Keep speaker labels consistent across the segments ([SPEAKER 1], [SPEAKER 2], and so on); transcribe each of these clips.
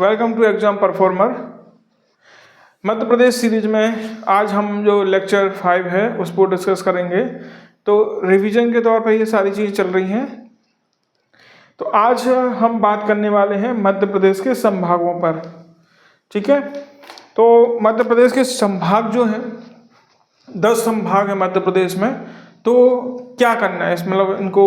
[SPEAKER 1] Welcome to exam performer. Madhya Pradesh series में आज हम जो लेक्चर 5 है उस पर डिस्कस करेंगे। तो रिवीजन के तौर पर ये सारी चीज़ें चल रही हैं। तो आज हम बात करने वाले हैं मध्य प्रदेश के संभागों पर। ठीक है, तो मध्य प्रदेश के संभाग जो हैं 10 संभाग हैं मध्य प्रदेश में। तो क्या करना है इसमें, मतलब इनको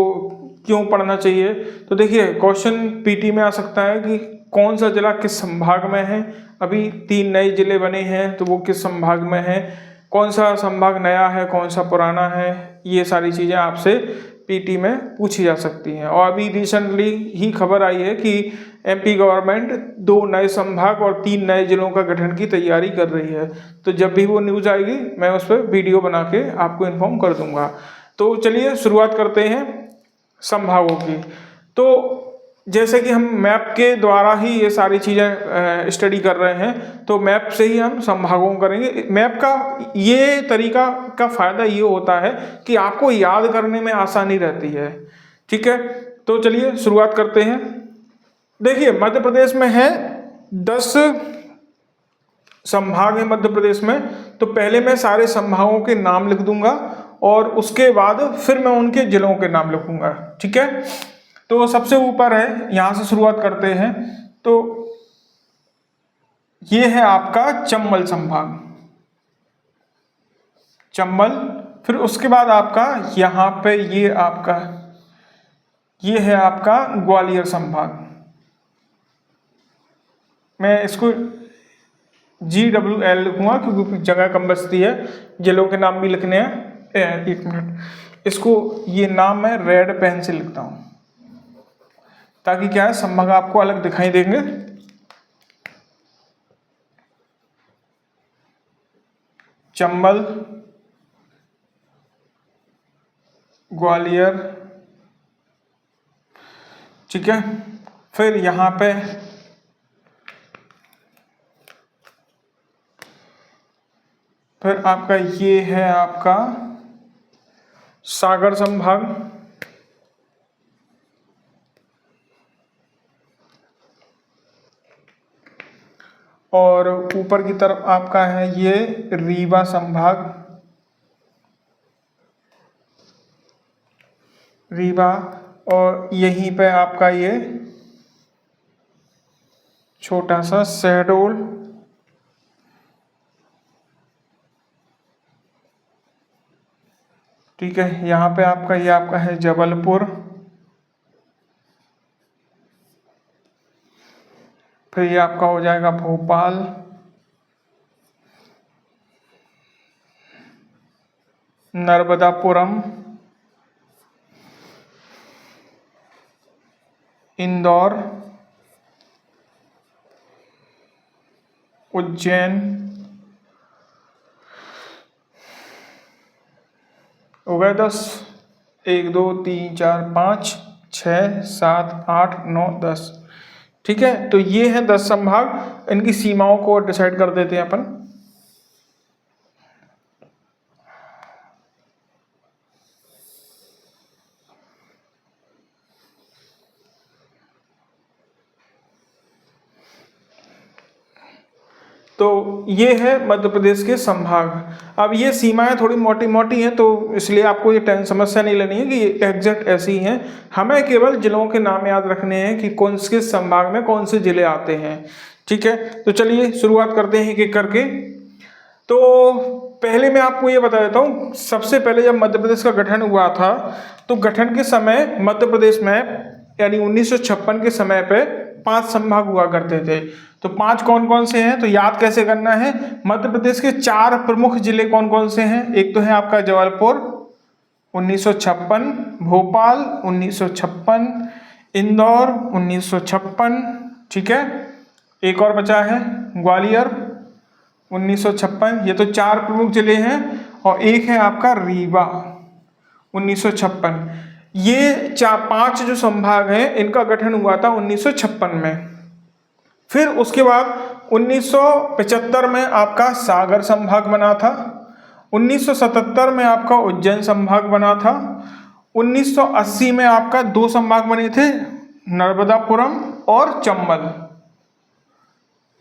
[SPEAKER 1] क्यों पढ़ना चाहिए। तो देखिए, क्वेश्चन पीटी में आ सकता है कि कौन सा जिला किस संभाग में है। अभी 3 नए जिले बने हैं तो वो किस संभाग में है, कौन सा संभाग नया है, कौन सा पुराना है। ये सारी चीज़ें आपसे पीटी में पूछी जा सकती हैं। और अभी रिसेंटली ही खबर आई है कि एमपी गवर्नमेंट 2 नए संभाग और 3 नए जिलों का गठन की तैयारी कर रही है। तो जब भी वो न्यूज़ आएगी मैं उस पर वीडियो बना के आपको इन्फॉर्म कर दूंगा। तो चलिए शुरुआत करते हैं संभागों की। तो जैसे कि हम मैप के द्वारा ही ये सारी चीज़ें स्टडी कर रहे हैं, तो मैप से ही हम संभागों को करेंगे। मैप का ये तरीका का फ़ायदा ये होता है कि आपको याद करने में आसानी रहती है। ठीक है, तो चलिए शुरुआत करते हैं। देखिए, मध्य प्रदेश में है 10 संभाग है मध्य प्रदेश में। तो पहले मैं सारे संभागों के नाम लिख दूंगा और उसके बाद फिर मैं उनके जिलों के नाम लिखूंगा। ठीक है, तो सबसे ऊपर है, यहां से शुरुआत करते हैं। तो ये है आपका चंबल संभाग, चंबल। फिर उसके बाद आपका यहां पे ये है आपका ग्वालियर संभाग। मैं इसको GWL लिखूंगा क्योंकि जगह कम बचती है, जिलों के नाम भी लिखने हैं। 1 मिनट, इसको ये नाम मैं रेड पेन से लिखता हूं ताकि क्या है, संभाग आपको अलग दिखाई देंगे। चंबल, ग्वालियर, ठीक है। फिर यहां पे फिर आपका ये है आपका सागर संभाग। और ऊपर की तरफ आपका है ये रीवा संभाग, रीवा। और यहीं पे आपका ये छोटा सा शहडोल, ठीक है। यहाँ पे आपका है जबलपुर। फिर ये आपका हो जाएगा भोपाल, नर्मदापुरम, इंदौर, उज्जैन, हो गए 10। 1 2 3 4 5 6 7 8 9 10। ठीक है, तो ये है 10 संभाग। इनकी सीमाओं को डिसाइड कर देते हैं अपन। तो ये है मध्य प्रदेश के संभाग। अब ये सीमाएं थोड़ी मोटी मोटी हैं, तो इसलिए आपको ये समस्या नहीं लेनी है कि ये एग्जैक्ट ऐसी ही हैं। हमें केवल जिलों के नाम याद रखने हैं कि कौन से संभाग में कौन से जिले आते हैं। ठीक है, तो चलिए शुरुआत करते हैं एक-एक करके। तो पहले मैं आपको ये बता देता हूँ, सबसे पहले जब मध्य प्रदेश का गठन हुआ था तो गठन के समय मध्य प्रदेश में यानी 1956 के समय पे 5 संभाग हुआ करते थे। तो 5 कौन कौन से हैं, तो याद कैसे करना है। मध्य प्रदेश के 4 प्रमुख जिले कौन कौन से हैं। एक तो है आपका जबलपुर 1956, भोपाल 1956, इंदौर 1956, ठीक है। एक और बचा है ग्वालियर 1956। ये तो 4 प्रमुख जिले हैं। और एक है आपका रीवा 1956। ये 5 जो संभाग हैं इनका गठन हुआ था 1956 में। फिर उसके बाद 1975 में आपका सागर संभाग बना था। 1977 में आपका उज्जैन संभाग बना था। 1980 में आपका 2 संभाग बने थे, नर्मदापुरम और चंबल।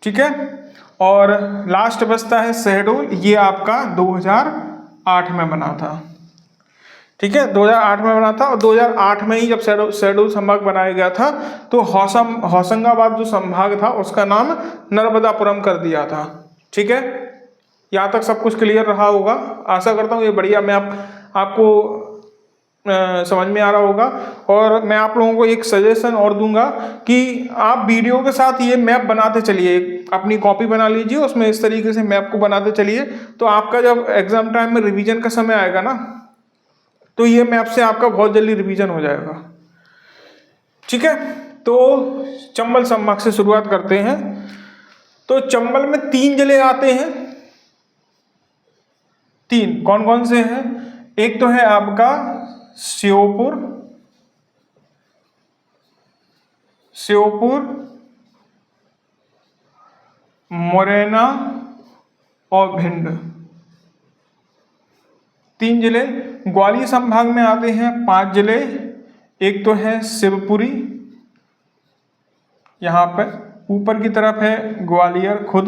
[SPEAKER 1] ठीक है। और लास्ट बचता है शहडोल, ये आपका 2008 में बना था। ठीक है, 2008 में बना था। और 2008 में ही जब शहडोल संभाग बनाया गया था तो होशंगाबाद जो संभाग था उसका नाम नर्मदापुरम कर दिया था। ठीक है, यहाँ तक सब कुछ क्लियर रहा होगा, आशा करता हूँ ये बढ़िया मैप आपको समझ में आ रहा होगा। और मैं आप लोगों को एक सजेशन और दूंगा कि आप वीडियो के साथ ये मैप बनाते चलिए, अपनी कॉपी बना लीजिए, उसमें इस तरीके से मैप को बनाते चलिए, तो आपका जब एग्जाम टाइम में रिवीजन का समय आएगा ना तो ये मैप से आपका बहुत जल्दी रिवीजन हो जाएगा। ठीक है, तो चंबल संभाग से शुरुआत करते हैं। तो चंबल में 3 जिले आते हैं। 3 कौन कौन से हैं? एक तो है आपका श्योपुर, मुरैना और भिंड, 3 जिले। ग्वालियर संभाग में आते हैं 5 जिले। एक तो है शिवपुरी, यहाँ पे ऊपर की तरफ है ग्वालियर खुद,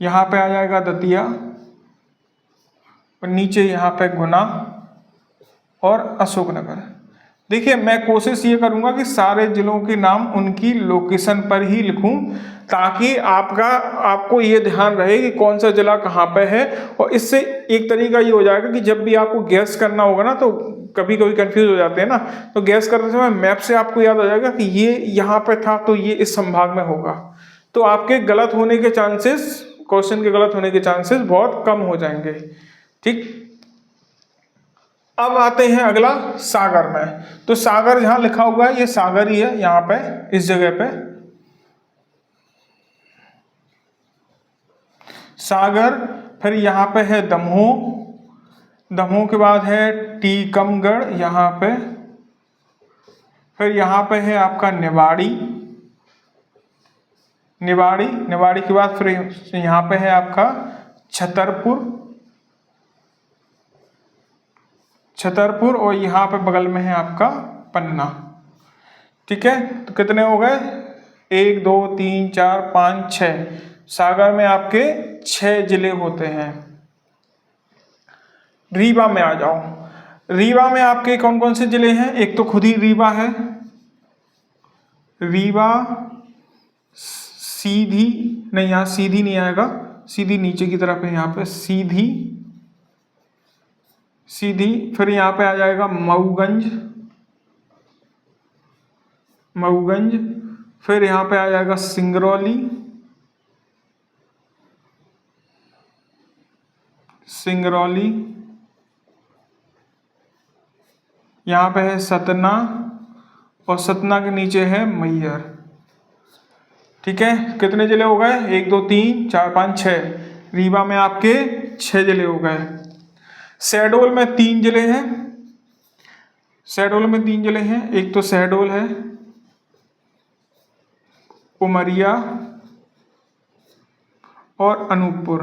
[SPEAKER 1] यहाँ पे आ जाएगा दतिया, और नीचे यहाँ पे गुना और अशोकनगर। देखिए, मैं कोशिश ये करूँगा कि सारे जिलों के नाम उनकी लोकेशन पर ही लिखूं, ताकि आपको ये ध्यान रहे कि कौन सा जिला कहाँ पे है। और इससे एक तरीका ये हो जाएगा कि जब भी आपको गैस करना होगा ना, तो कभी कभी कंफ्यूज हो जाते हैं ना, तो गैस करते समय मैप से आपको याद आ जाएगा कि ये यहाँ पे था तो ये इस संभाग में होगा, तो आपके गलत होने के चांसेस, क्वेश्चन के गलत होने के चांसेस बहुत कम हो जाएंगे। ठीक, अब आते हैं अगला सागर में। तो सागर जहां लिखा हुआ है ये सागर ही है, यहाँ पे इस जगह पे सागर। फिर यहाँ पे है दमोह, दमोह के बाद है टीकमगढ़ यहाँ पे। फिर यहाँ पे है आपका निवाड़ी, निवाड़ी के बाद फिर यहाँ पे है आपका छतरपुर, और यहाँ पे बगल में है आपका पन्ना। ठीक है, तो कितने हो गए? 1 2 3 4 5 6। सागर में आपके 6 जिले होते हैं। रीवा में आ जाओ। रीवा में आपके कौन कौन से जिले हैं? एक तो खुद ही रीवा है, रीवा सीधी नहीं, यहाँ सीधी नहीं आएगा, सीधी नीचे की तरफ है, यहाँ पे सीधी। फिर यहाँ पे आ जाएगा मऊगंज। फिर यहाँ पे आ जाएगा सिंगरौली, यहाँ पे है सतना, और सतना के नीचे है मैहर। ठीक है, कितने जिले हो गए? 1 2 3 4 5 6। रीवा में आपके 6 जिले हो गए। शहडोल में 3 जिले हैं। एक तो शहडोल है, उमरिया और अनूपपुर।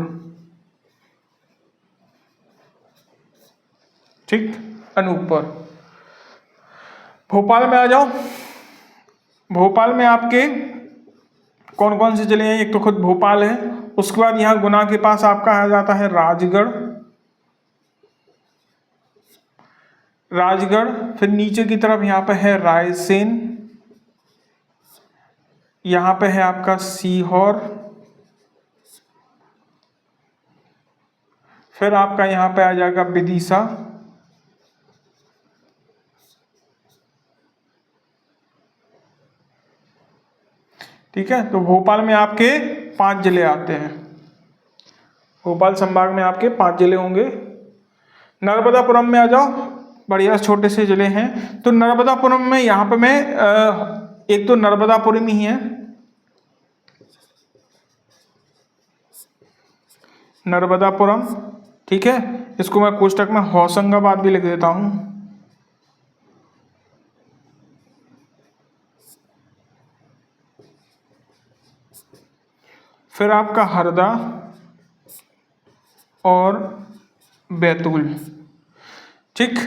[SPEAKER 1] ठीक, अनूपपुर। भोपाल में आ जाओ। भोपाल में आपके कौन कौन से जिले हैं? एक तो खुद भोपाल है, उसके बाद यहाँ गुना के पास आपका आ जाता है राजगढ़। फिर नीचे की तरफ यहाँ पे है रायसेन, यहाँ पे है आपका सीहोर। फिर आपका यहाँ पे आ जाएगा विदिशा। ठीक है, तो भोपाल में आपके 5 जिले आते हैं। भोपाल संभाग में आपके 5 जिले होंगे। नर्मदापुरम में आ जाओ, बढ़िया छोटे से जिले हैं। तो नर्मदापुरम में यहाँ पे मैं एक तो नर्मदापुरम ही है, नर्मदापुरम। ठीक है, इसको मैं कोष्टक में होशंगाबाद भी लिख देता हूँ। फिर आपका हरदा और बैतूल। ठीक,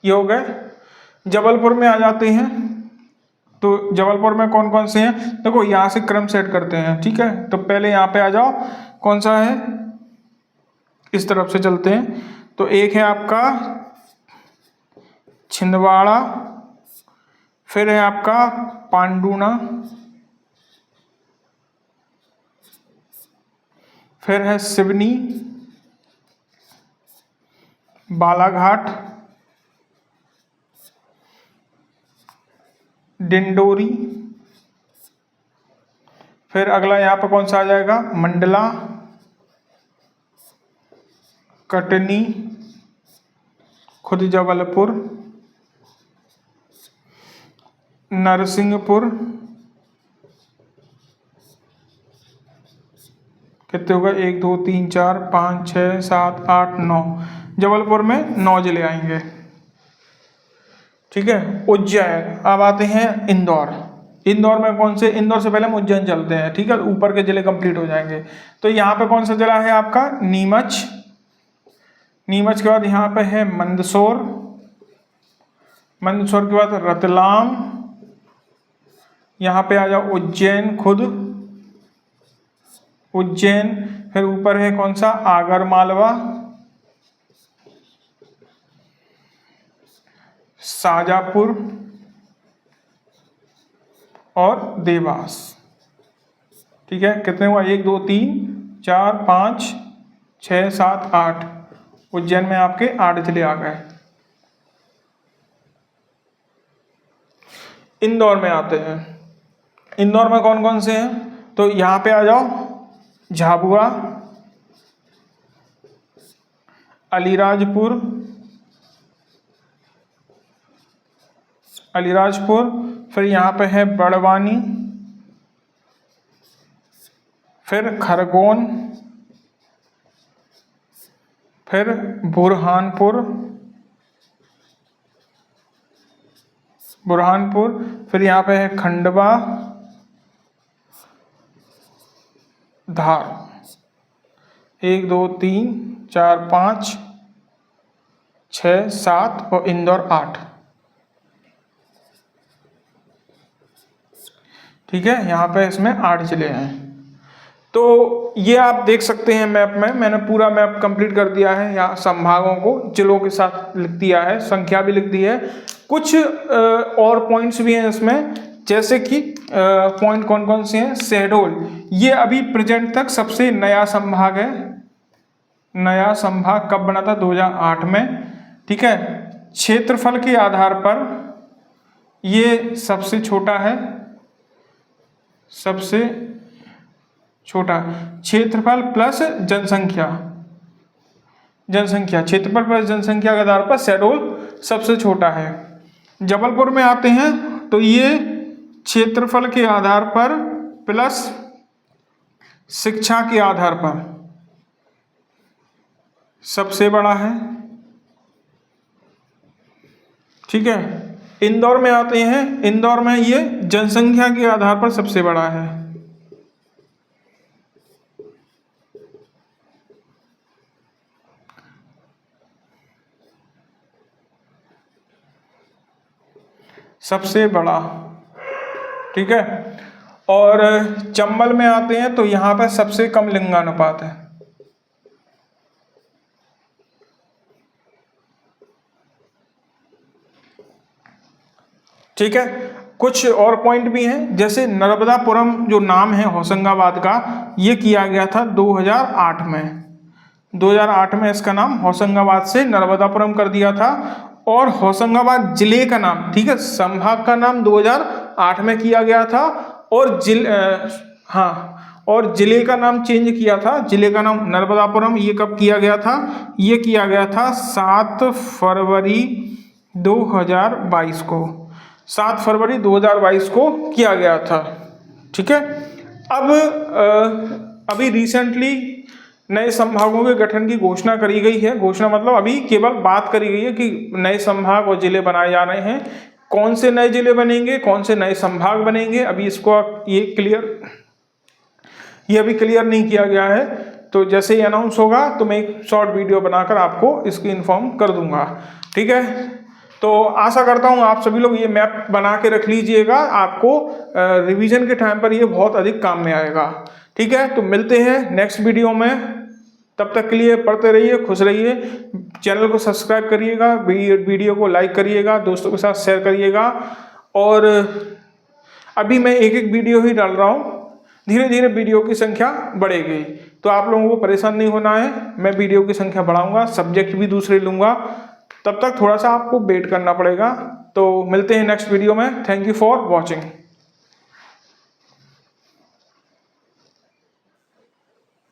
[SPEAKER 1] ये हो गए। जबलपुर में आ जाते हैं। तो जबलपुर में कौन कौन से हैं, देखो यहाँ से क्रम सेट करते हैं, ठीक है। तो पहले यहाँ पे आ जाओ, कौन सा है, इस तरफ से चलते हैं। तो एक है आपका छिंदवाड़ा, फिर है आपका पांडुना, फिर है सिवनी, बालाघाट, डिंडोरी, फिर अगला यहाँ पर कौन सा आ जाएगा, मंडला, कटनी, खुद जबलपुर, नरसिंहपुर, कितने होगा, 1 2 3 4 5 6 7 8 9, जबलपुर में 9 जिले आएंगे, ठीक है। उज्जैन, अब आते हैं इंदौर। इंदौर में कौन से, इंदौर से पहले हम उज्जैन चलते हैं, ठीक है, ऊपर के जिले कंप्लीट हो जाएंगे। तो यहाँ पे कौन सा जिला है आपका, नीमच, नीमच के बाद यहाँ पे है मंदसौर, मंदसौर के बाद रतलाम, यहाँ पे आ जाओ उज्जैन खुद, उज्जैन, फिर ऊपर है कौन सा, आगर मालवा, शाजापुर और देवास, ठीक है। कितने हुआ, 1 2 3 4 5 6 7 8, उज्जैन में आपके 8 जिले आ गए। इंदौर में आते हैं, इंदौर में कौन कौन से हैं, तो यहाँ पे आ जाओ, झाबुआ, अलीराजपुर, अलीराजपुर, फिर यहाँ पे है बड़वानी, फिर खरगोन, फिर बुरहानपुर, बुरहानपुर, फिर यहाँ पे है खंडवा, धार, 1 2 3 4 5 6 7 और इंदौर 8, ठीक है। यहाँ पे इसमें 8 जिले हैं। तो ये आप देख सकते हैं मैप में, मैंने पूरा मैप कंप्लीट कर दिया है, यहाँ संभागों को जिलों के साथ लिख दिया है, संख्या भी लिख दी है, कुछ और पॉइंट्स भी हैं इसमें, जैसे कि पॉइंट कौन कौन से हैं, शहडोल, ये अभी प्रेजेंट तक सबसे नया संभाग है, नया संभाग कब बना था, 2008 में, ठीक है। क्षेत्रफल के आधार पर ये सबसे छोटा है, सबसे छोटा, क्षेत्रफल प्लस जनसंख्या, जनसंख्या, क्षेत्रफल प्लस जनसंख्या के आधार पर शहडोल सबसे छोटा है। जबलपुर में आते हैं तो ये क्षेत्रफल के आधार पर प्लस शिक्षा के आधार पर सबसे बड़ा है, ठीक है। इंदौर में आते हैं, इंदौर में ये जनसंख्या के आधार पर सबसे बड़ा है, सबसे बड़ा, ठीक है। और चंबल में आते हैं तो यहाँ पर सबसे कम लिंगानुपात है, ठीक है। कुछ और पॉइंट भी हैं, जैसे नर्मदापुरम जो नाम है होशंगाबाद का, ये किया गया था 2008 में, 2008 में इसका नाम होशंगाबाद से नर्मदापुरम कर दिया था, और होशंगाबाद जिले का नाम, ठीक है, संभाग का नाम 2008 में किया गया था, और और जिले का नाम चेंज किया था, जिले का नाम नर्मदापुरम, ये कब किया गया था, ये किया गया था 7 फरवरी 2022 को, 7 फरवरी 2022 को किया गया था, ठीक है। अब अभी रिसेंटली नए संभागों के गठन की घोषणा करी गई है, घोषणा मतलब अभी केवल बात करी गई है कि नए संभाग और जिले बनाए जा रहे हैं, कौन से नए जिले बनेंगे, कौन से नए संभाग बनेंगे, अभी इसको ये अभी क्लियर नहीं किया गया है। तो जैसे ही अनाउंस होगा तो मैं एक शॉर्ट वीडियो बनाकर आपको इसकी इन्फॉर्म कर दूंगा, ठीक है। तो आशा करता हूँ आप सभी लोग ये मैप बना के रख लीजिएगा, आपको रिवीजन के टाइम पर ये बहुत अधिक काम में आएगा। ठीक है, तो मिलते हैं नेक्स्ट वीडियो में, तब तक के लिए पढ़ते रहिए, खुश रहिए। चैनल को सब्सक्राइब करिएगा, वीडियो को लाइक करिएगा, दोस्तों के साथ शेयर करिएगा। और अभी मैं एक एक वीडियो ही डाल रहा हूँ, धीरे धीरे वीडियो की संख्या बढ़ेगी, तो आप लोगों को परेशान नहीं होना है। मैं वीडियो की संख्या बढ़ाऊंगा, सब्जेक्ट भी दूसरे लूँगा, तब तक थोड़ा सा आपको वेट करना पड़ेगा। तो मिलते हैं नेक्स्ट वीडियो में। Thank you for watching.